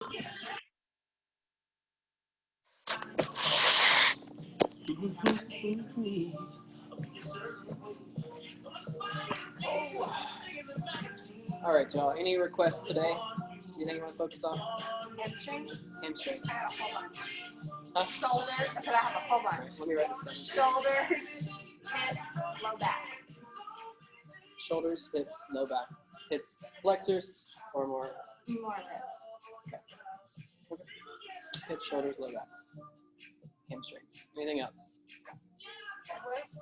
All right, y'all. Any requests today? Anything you want to focus on? Hamstrings? Hamstrings. I have a whole bunch. Huh? Shoulders. I said I have a whole bunch. Right, let me write this down. Shoulders, hips, low back. Shoulders, hips, low back. Hips flexors or more? More of it. Okay. Hips, shoulders, low back. Hamstrings. Anything else? That works.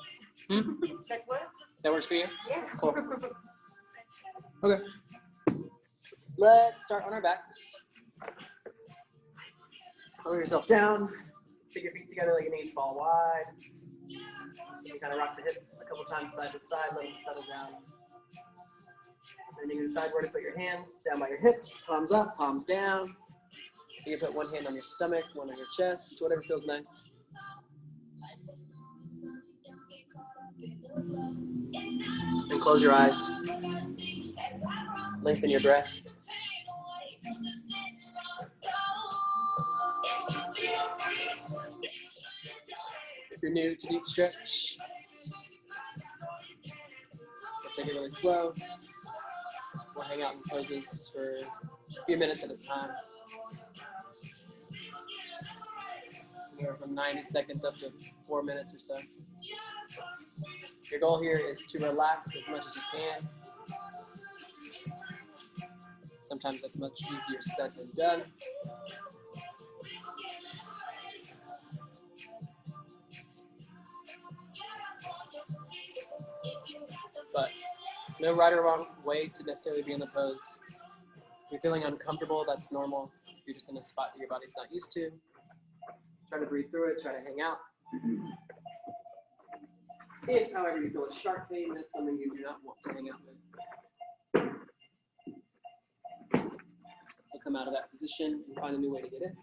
That works? That works for you? Yeah. Cool. Okay. Let's start on our backs. Lower yourself down. Take your feet together like your knees fall wide. You kind of rock the hips a couple times side to side. Let them settle down. Then you can decide where to put your hands. Down by your hips. Palms up, palms down. You can put one hand on your stomach, one on your chest, whatever feels nice. And close your eyes. Lengthen your breath. If you're new to deep stretch, we'll take it really slow. We'll hang out in poses for a few minutes at a time. Anywhere from 90 seconds up to 4 minutes or so. Your goal here is to relax as much as you can. Sometimes that's much easier said than done. But no right or wrong way to necessarily be in the pose. If you're feeling uncomfortable, that's normal. If you're just in a spot that your body's not used to, try to breathe through it, try to hang out. If, however, you feel a sharp pain, that's something you do not want to hang out with. So come out of that position and find a new way to get in.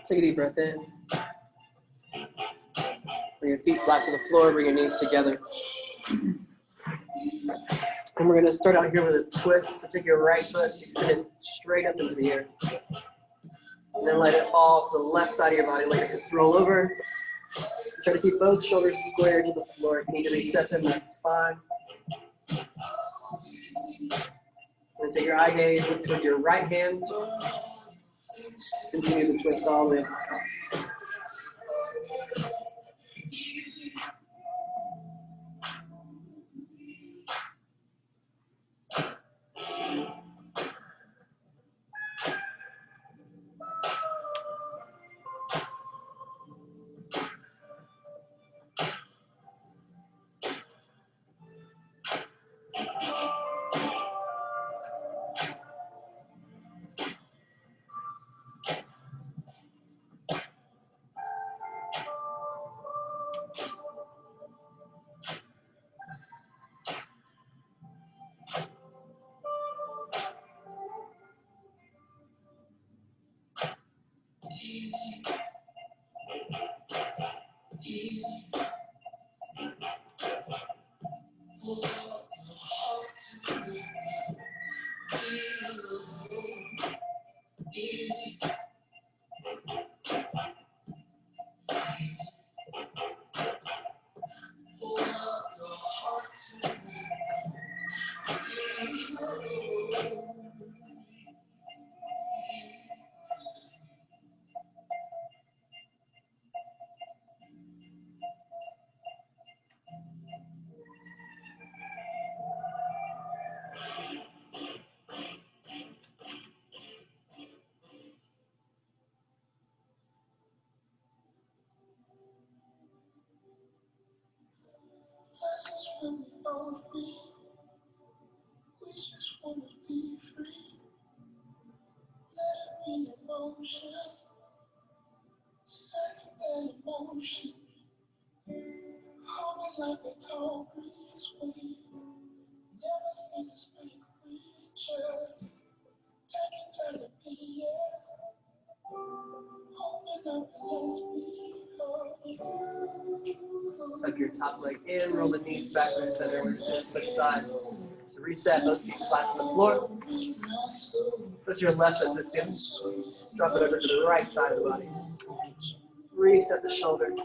Take a deep breath in. Bring your feet flat to the floor, bring your knees together. And we're gonna start out here with a twist. So take your right foot, extend it straight up into the air. And then let it fall to the left side of your body, let your hips roll over. Start to keep both shoulders square to the floor. If you need to reset them, that's fine. And take your eye gaze, look toward your right hand. Continue the twist all the way up. Tuck your top leg in, roll the knees back to the center, switch sides. So reset, both feet flat on the floor. Put your left foot to the ceiling. Drop it over to the right side of the body. Reset the shoulders.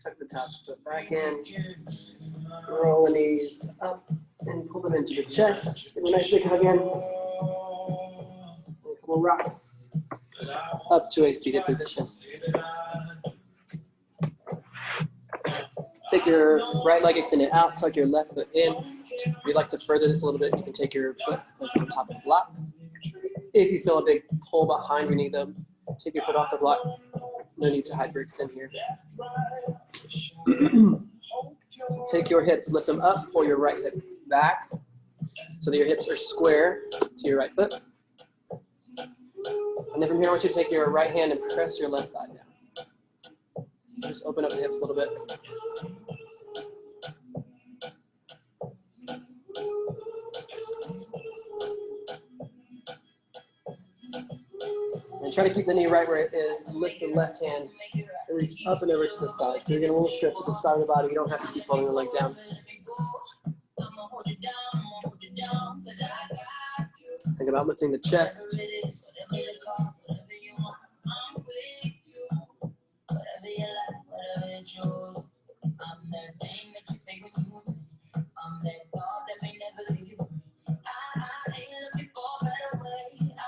Tuck the top foot back in. Roll the knees up and pull them into the chest. Give a nice big hug in. And a couple rocks up to a seated position. Take your right leg, extend it out, tuck your left foot in. If you'd like to further this a little bit, you can take your foot on top of the block. If you feel a big pull behind your knee though, take your foot off the block. No need to hyperextend here. Take your hips, lift them up, pull your right hip back so that your hips are square to your right foot. And then from here, I want you to take your right hand and press your left thigh down. So just open up the hips a little bit. And try to keep the knee right where it is. Lift the left hand and reach up and over to the side. So you're getting a little stretch to the side of the body. You don't have to keep pulling the leg down. Think about lifting the chest. that thing that you take when you want me. I'm that dog that may never leave you. I ain't looking for a better way. I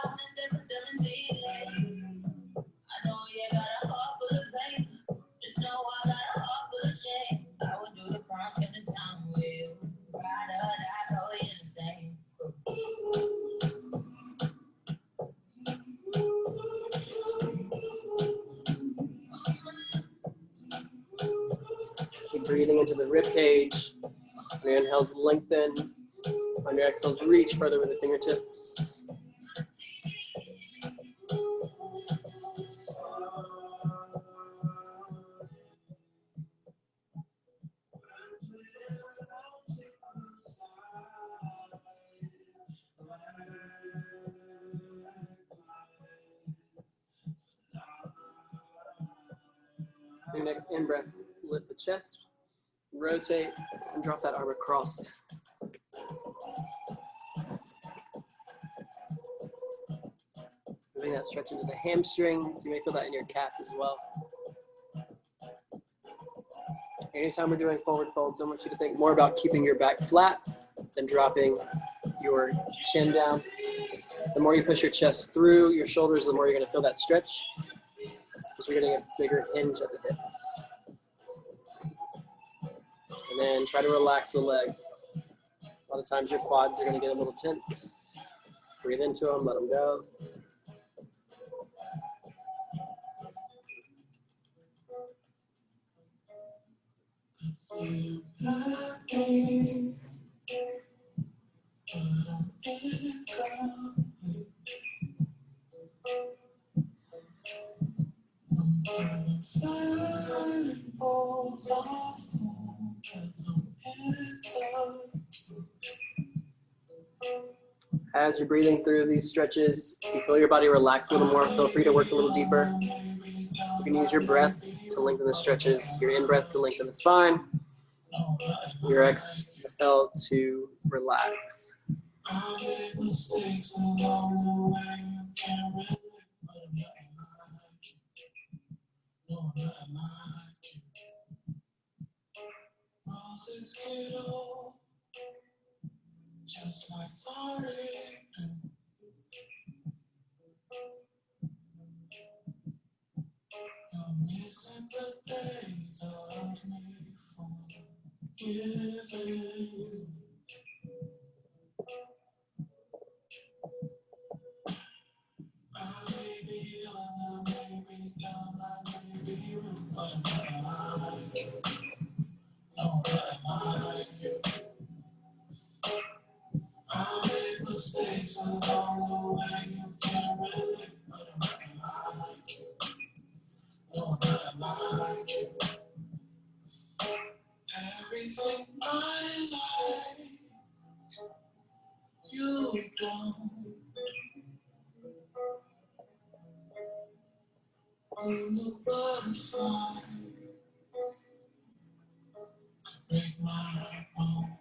wanna stay for 17 days. I know you got a heart full of pain. Just know I got a heart full of shame. I would do the crime, spend the time with you. Ride or die, go insane. Keep breathing into the rib cage. On your inhales, lengthen. On your exhales, reach further with the fingertips. Your next in-breath, lift the chest, rotate, and drop that arm across. Moving that stretch into the hamstrings. You may feel that in your calf as well. Anytime we're doing forward folds, I want you to think more about keeping your back flat than dropping your chin down. The more you push your chest through your shoulders, the more you're going to feel that stretch, because you're getting a bigger hinge at the hips. And then try to relax the leg. A lot of times your quads are going to get a little tense. Breathe into them, let them go. As you're breathing through these stretches, you feel your body relax a little more. Feel free to work a little deeper. You can use your breath to lengthen the stretches, your in-breath to lengthen the spine, your exhale to relax. Just like sorry. You're missing the days of me forgiving you. I may be young, I may be dumb, I may be rude, but I'm not like you. No, not like you. I made mistakes along the way, you can't relate, but I'm not like you. No, not like you. Everything I like, you don't. On the butterfly, break my bone.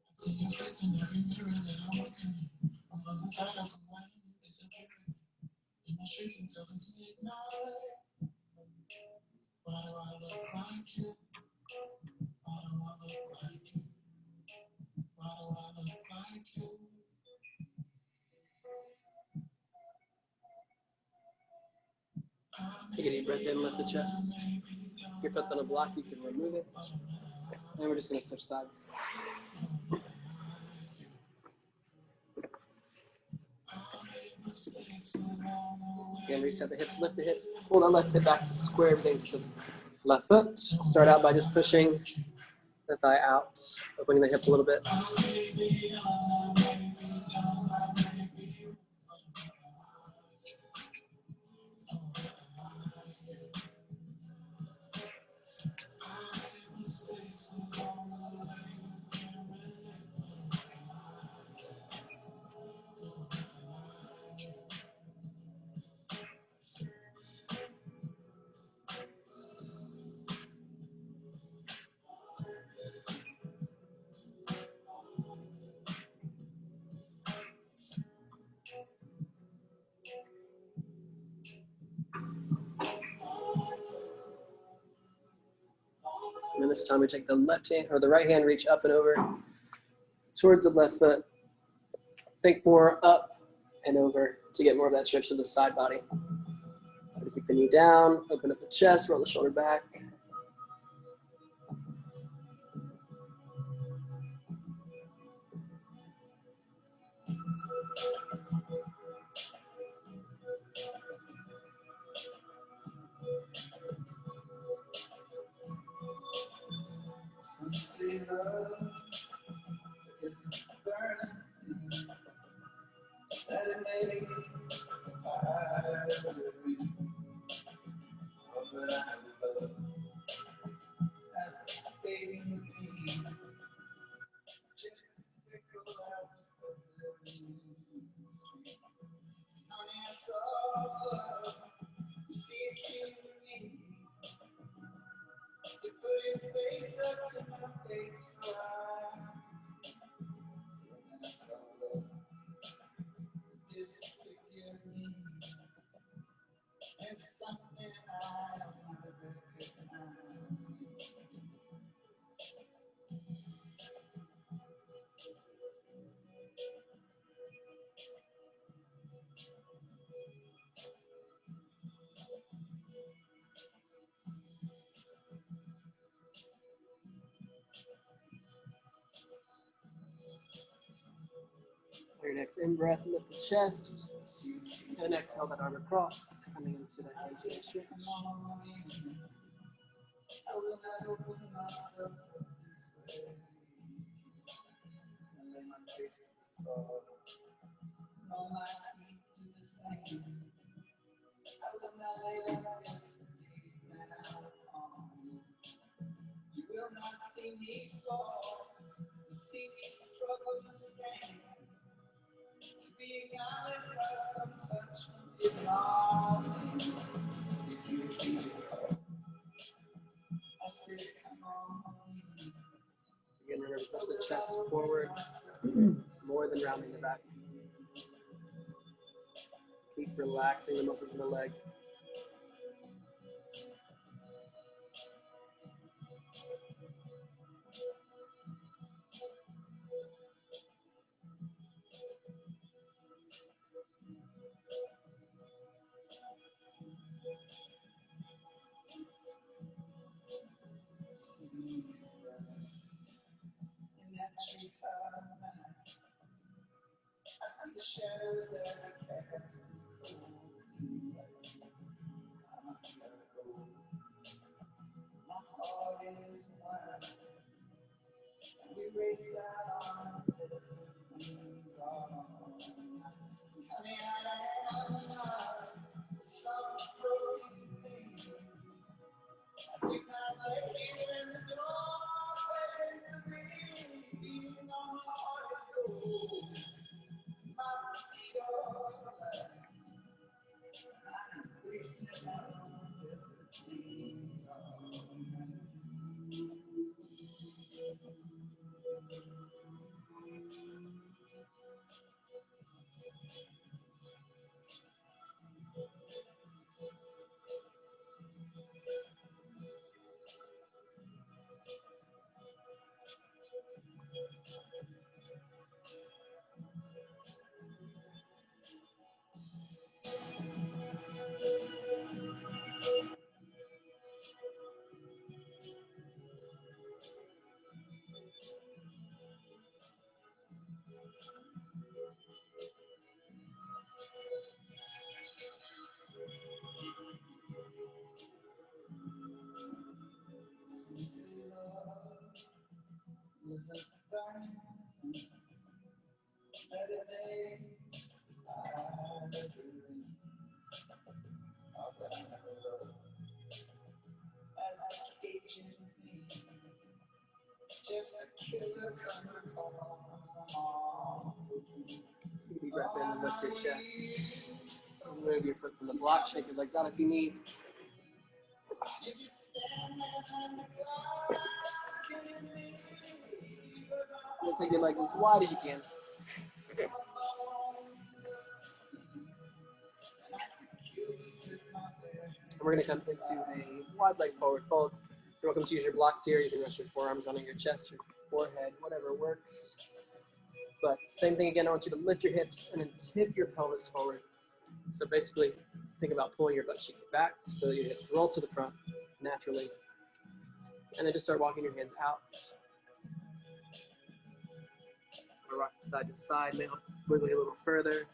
I see your face in every mirror that I'm looking in. I'm losing sight of who I am, disappearing in the streets until it's midnight. Why do I look like you? Why do I look like you? Why do I look like you? Take a deep breath in, lift the chest. If your foot's on a block, you can remove it. And we're just going to switch sides. Again, reset the hips, lift the hips, pull that left hip back, square everything to the left foot. Start out by just pushing the thigh out, opening the hip a little bit. This time we take the left hand or the right hand, reach up and over towards the left foot. Think more up and over to get more of that stretch to the side body. Keep the knee down, open up the chest, roll the shoulder back. Some say love is burning, that it may be fire, but I love as the baby just as fickle as the honey, I saw love, you see it came to me. It put its face up to my face, so I saw love, just forgive me. It's something I don't recognize. Your next in-breath, lift the chest. And exhale that arm across, coming into that handstand stretch. I will not open myself up this way. And lay my face to the soil, and all my teeth to the sand. I will not lay down yesterday's now on you. You will not see me fall. You see me struggle to stand. To be acknowledged by some touch is not me. You see the key to call. I said, come on. Again, remember to push the chest forward more than rounding the back. Keep relaxing the muscles in the leg. In that treetop night, I see the shadows that are cast in the cold blue light. I'm not gonna go. My heart is wide, and we race out on this plains all night. So honey, I am alive, some broken thing. I do not let you in the door, waiting for thee. Even though my heart is cold, my feet are alive. I'm racing out on this plains all night. Some say love is a burning thing, that it makes the fire burn. Oh, but I never loved as a Cajun thing, just a killer coming call from some awful dream. Deep breath in, lift your chest. Move your foot from the block, shake your legs out if you need. You just stand there behind the glass, looking at me. You'll take your legs as wide as you can. And we're going to come into a wide leg forward fold. You're welcome to use your blocks here. You can rest your forearms on your chest, your forehead, whatever works. But same thing again, I want you to lift your hips and then tip your pelvis forward. So basically, think about pulling your butt cheeks back so that your hips roll to the front naturally. And then just start walking your hands out. Or rock side to side, maybe wiggling a little further.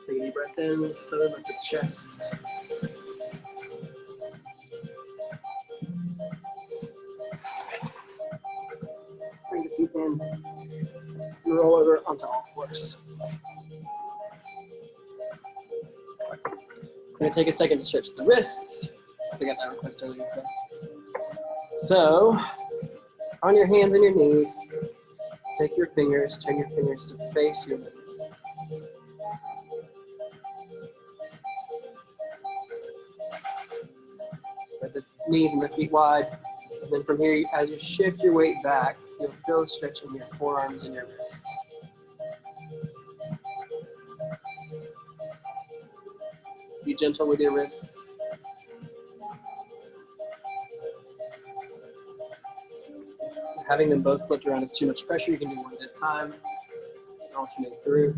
Take a deep breath in, slowly lift the chest. Bring the feet in. And roll over onto all fours. I'm going to take a second to stretch the wrist. I got that request earlier. So, on your hands and your knees, take your fingers, turn your fingers to face your knees. Spread the knees and the feet wide. And then from here, as you shift your weight back, you'll feel stretching your forearms and your wrists. Be gentle with your wrists. having them both flipped around is too much pressure, you can do one at a time, alternate through.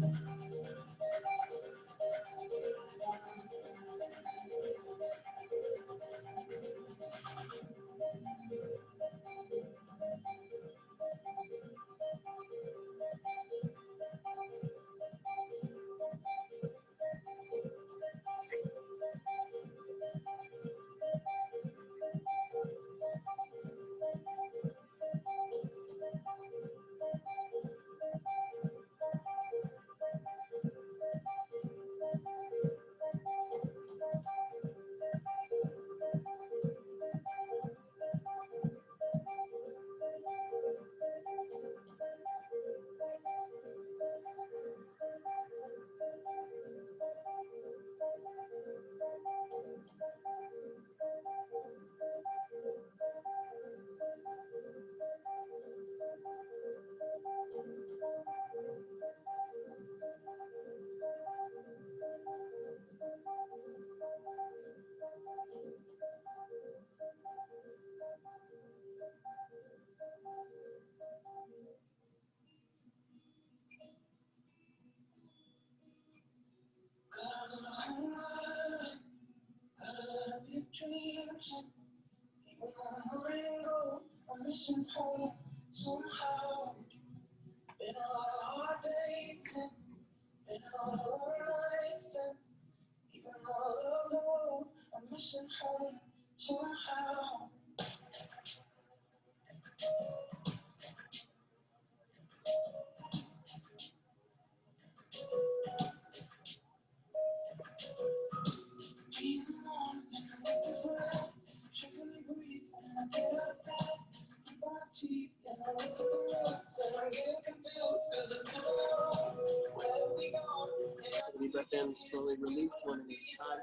So deep breath in, slowly release one at a time.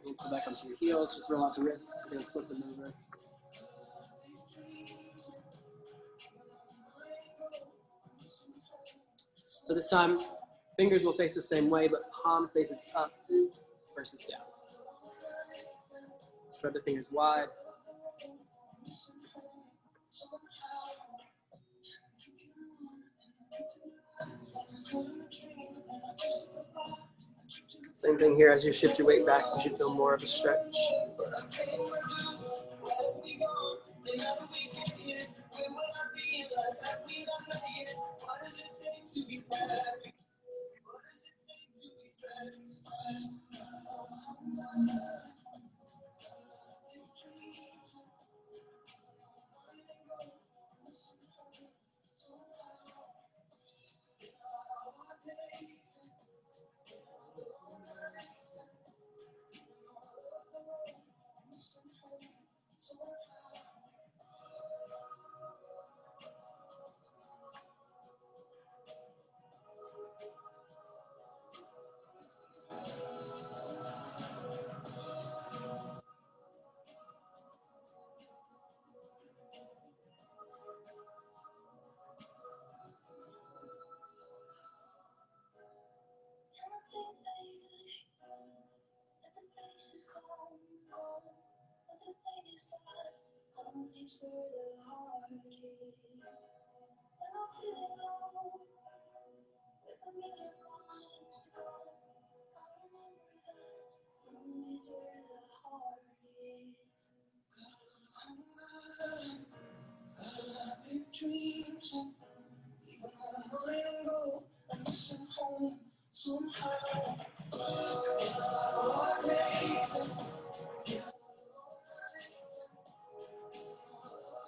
And so back onto your heels, just roll out the wrists, and flip them over. So this time, fingers will face the same way, but palm faces up versus down. Spread the fingers wide. Same thing here, as you shift your weight back, you should feel more of a stretch.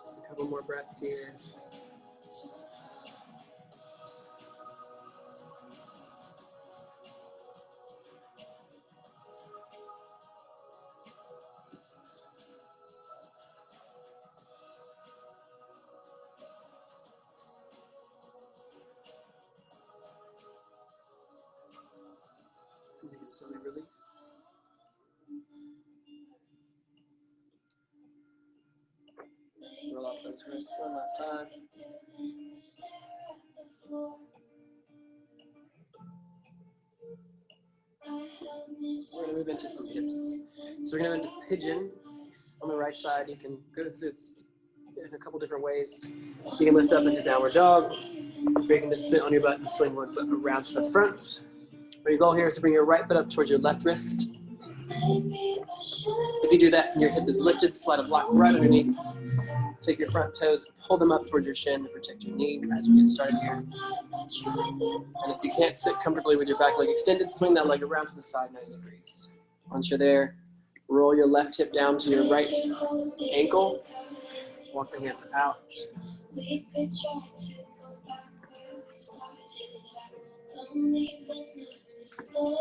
Just a couple more breaths here. And you can slowly release. Roll off those wrists one last time. We're gonna move into some hips. So we're gonna move into pigeon on the right side. You can go through this in a couple different ways. You can lift up into downward dog, or you can just sit on your butt and swing one foot around to the front. But your goal here is to bring your right foot up towards your left wrist. If you do that and your hip is lifted, slide a block right underneath. Take your front toes, pull them up towards your shin to protect your knee as we get started here. And if you can't sit comfortably with your back leg extended, swing that leg around to the side 90 degrees. Once you're there, roll your left hip down to your right ankle. Walk the hands out. We could try to go back where we started. Don't even have to stay.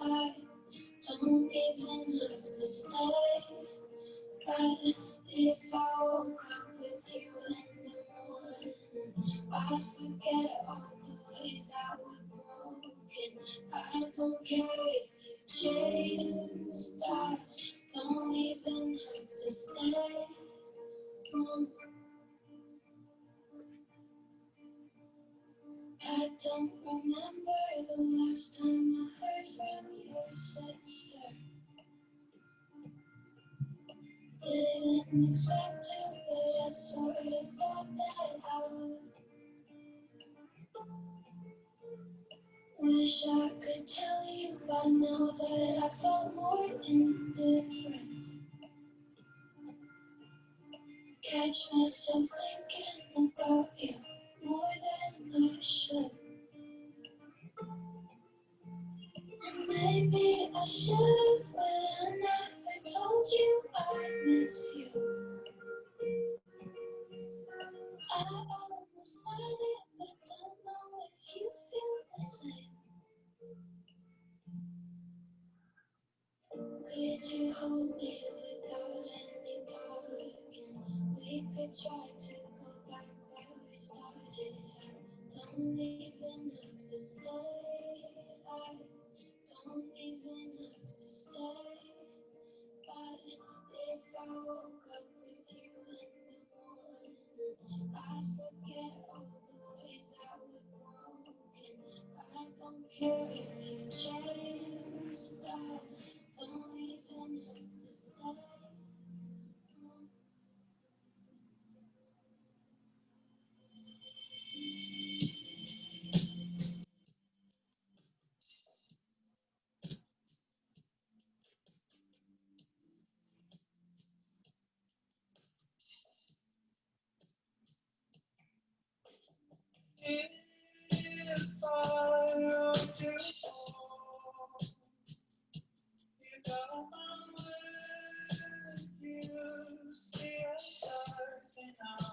I don't even have to stay. But if I woke up with you in the morning, I'd forget all the ways that were broken. I don't care if you changed. I don't even have to stay. I don't remember the last time I heard from your sister. Didn't expect to, but I sort of thought that I would. Wish I could tell you by now that I felt more indifferent. Catch myself thinking about you more than I should. And maybe I should've, but I never told you I miss you. I almost said it, but don't know if you feel the same. Could you hold me without any talking? We could try to go back where we started. I don't even have to stay. I don't even have to stay. But if I woke up with you in the morning, I'd forget all the ways that were broken. I don't care if you changed. I don't even have to stay. If I were to fall, you got my with you, see as I say now.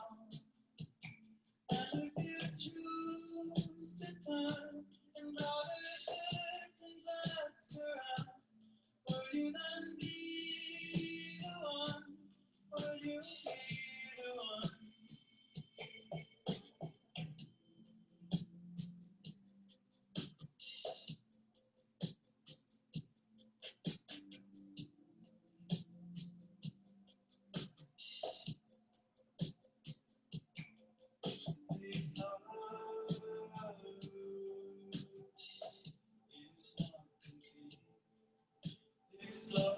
And if you choose to turn and all the curtains that surround, would you then be the one? Would you be the one? This love is not complete. This love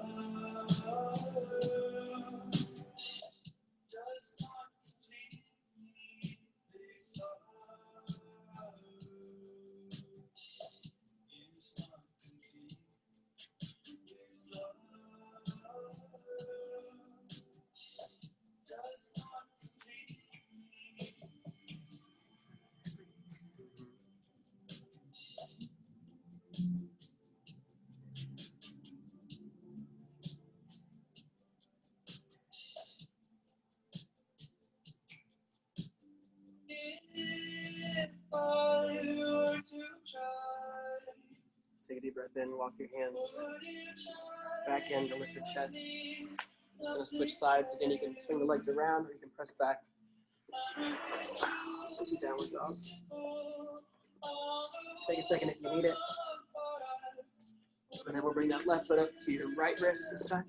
does not complete me. This love is not complete. This love does not complete me. If I were to try, Take a deep breath in, walk your hands would you try back in to lift your chest. I'm just gonna switch sides. Again, you can swing the legs around or you can press back into downward dog. Take a second if you need it. And then we'll bring that left foot up to your right wrist this time.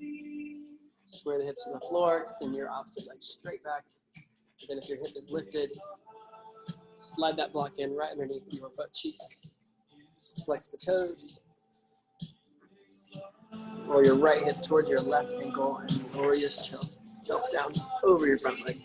Square the hips to the floor, extend your opposite leg straight back. And then if your hip is lifted, slide that block in right underneath your butt cheek. Flex the toes. Roll your right hip towards your left ankle and lower yourself down over your front leg.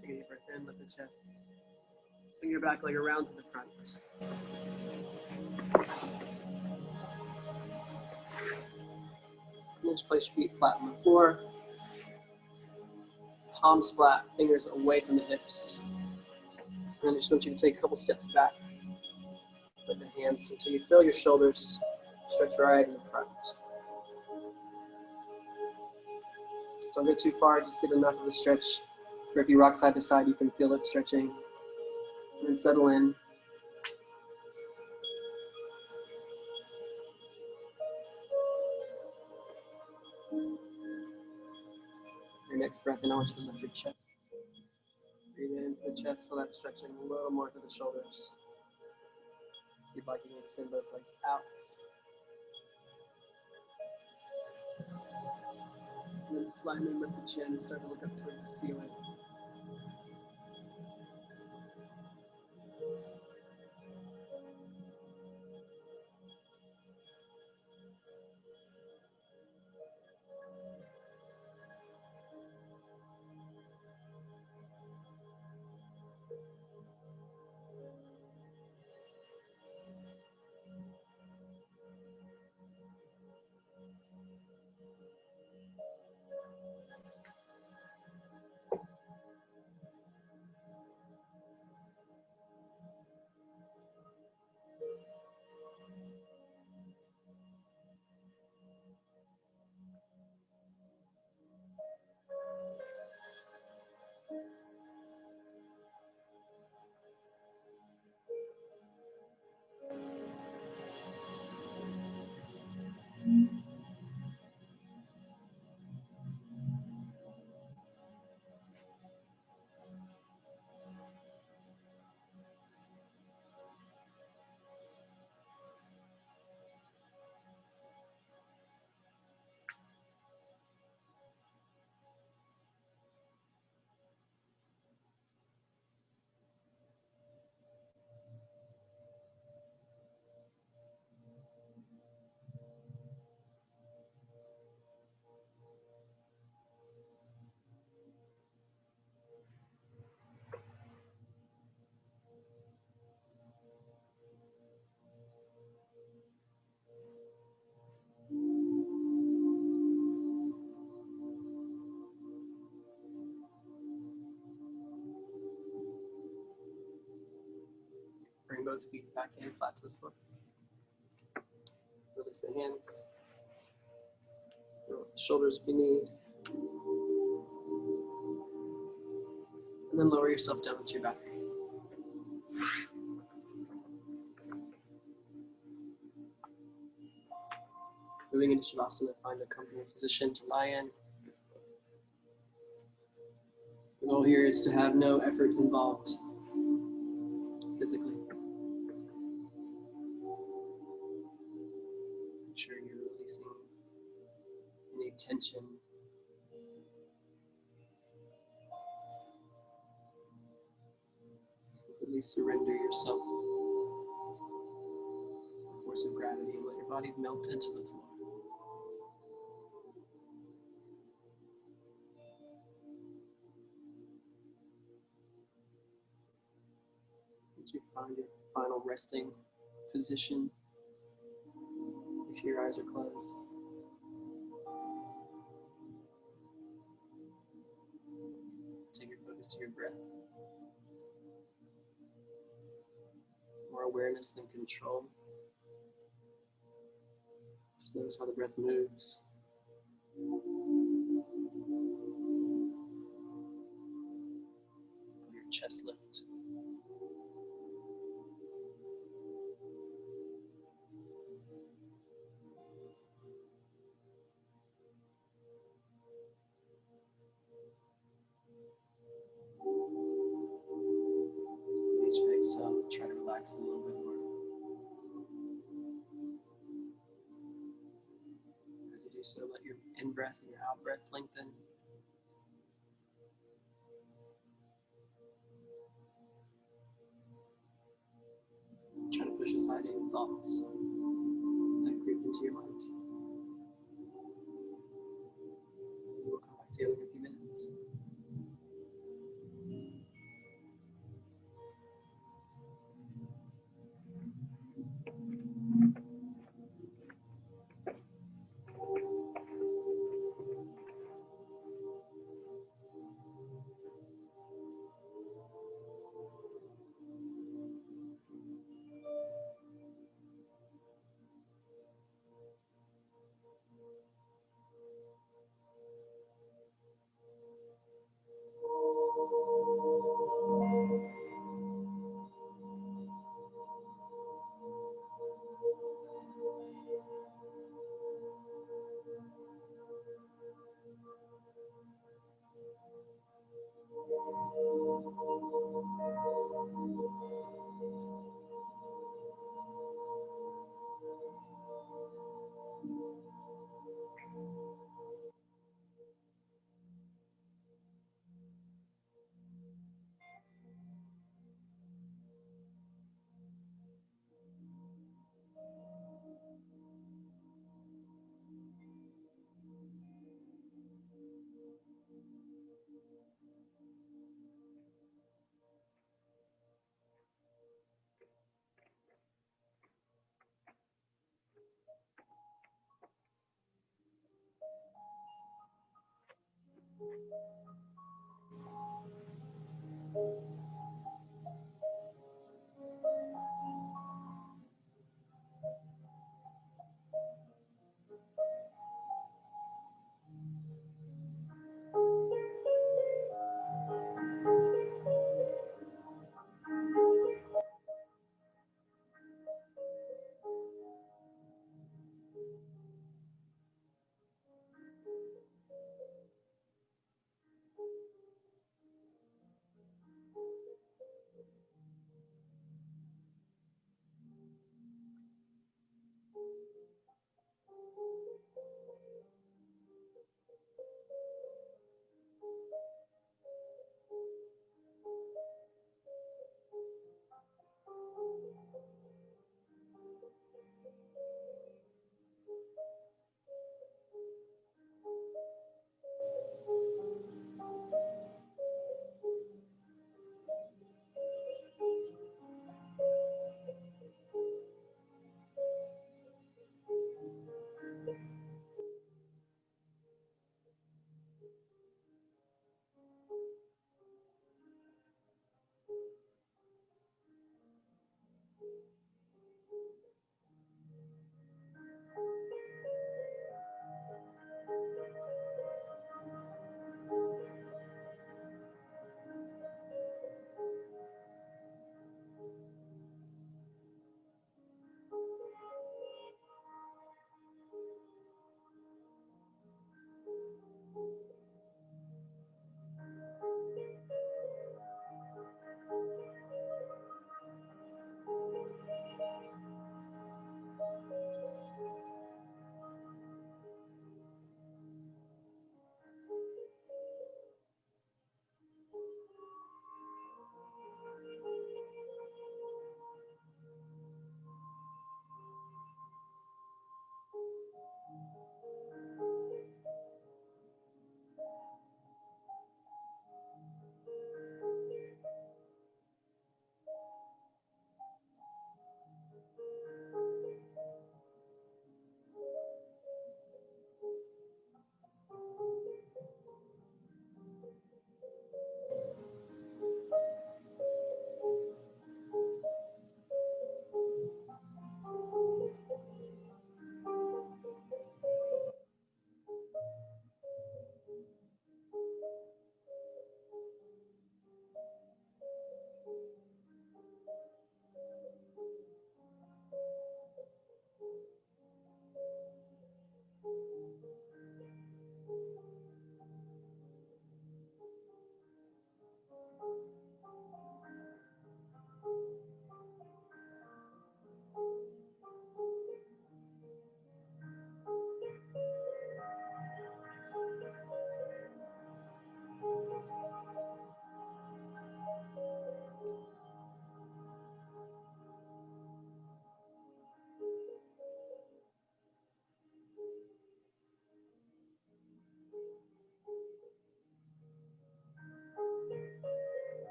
Take a deep breath in, lift the chest. Swing your back leg around to the front. And just place your feet flat on the floor. Palms flat, fingers away from the hips. And I just want you to take a couple steps back with the hands until you feel your shoulders stretch right in the front. Don't go too far, just get enough of a stretch. Or if you rock side to side, you can feel it stretching. And then settle in. Your next breath in, I want you to lift your chest. Breathe into the chest, feel that stretching a little more to the shoulders. If you'd like, you can extend both legs out. And then slightly lift the chin and start to look up towards the ceiling. Release feet back in, flat to the floor. Release the hands. Roll up the shoulders if you need. And then lower yourself down to your back. Moving into Shavasana, find a comfortable position to lie in. The goal here is to have no effort involved physically. Make sure you're releasing any tension. Completely surrender yourself to the force of gravity and let your body melt into the floor. Once you find your final resting position, make sure your eyes are closed. Take your focus to your breath. More awareness than control. Just notice how the breath moves. Feel your chest lift. Each exhale, try to relax a little bit more. As you do so, let your in-breath and your out-breath lengthen. Try to push aside any thoughts that creep into your mind. We'll come back together in a few minutes.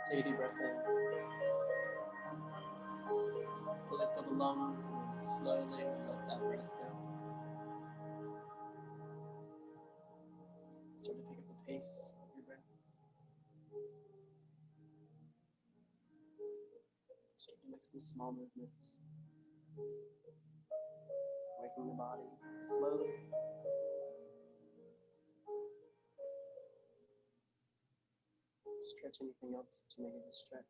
Take a deep breath in. Fully fill the lungs and then slowly let that breath go. Start to pick up the pace of your breath. Start to make some small movements. Waking the body slowly. Stretch anything else that you may need to stretch.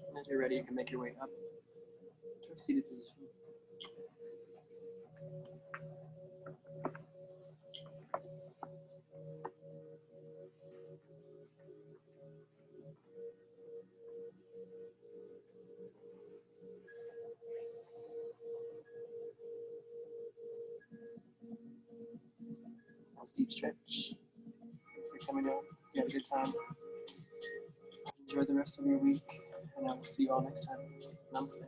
And as you're ready, you can make your way up to a seated position. Nice deep stretch. Thanks for coming out. You had a good time. Enjoy the rest of your week, and I will see you all next time. Namaste.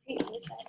Hey, Lisa.